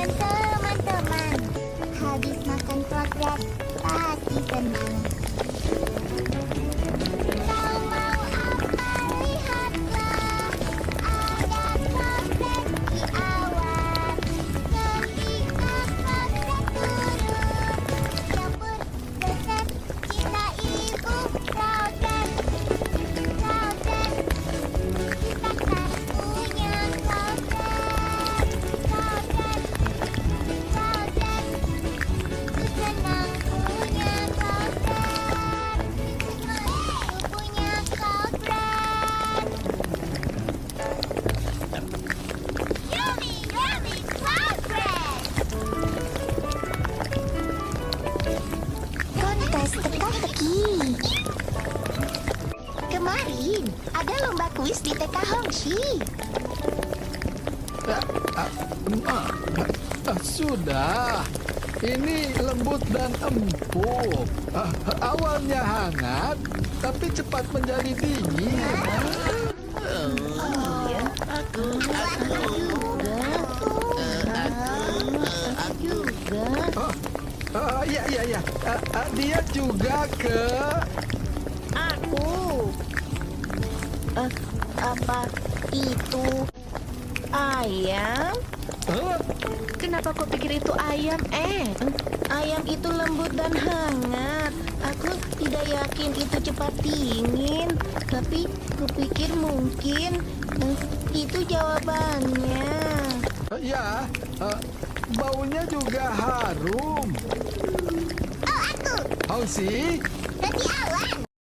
dan teman-teman. Habis makan kodrat, pasti senang. Kau mau apa? Lihatlah, ada kodrat di awan. Ketika kodrat turun, campur resep kita ibu kodrat. Kodrat, kita kan punya kodrat. Kodrat, kodrat, ku senang punya kodrat. Ku punya kodrat. Yummy, yummy kodrat. Kontes teka-teki. Kemarin ada lomba kuis di TK Hongshi. Sudah. Ini lembut dan empuk. Awalnya hangat, tapi cepat menjadi dingin. Iya. Dia juga ke... Aku. Apa itu ayam? Kenapa kau pikir itu ayam? Ayam itu lembut dan hangat. Aku tidak yakin itu cepat dingin. Tapi kupikir mungkin itu jawabannya. Ya, baunya juga harum. Oh, aku. Hongsi, Roti awan.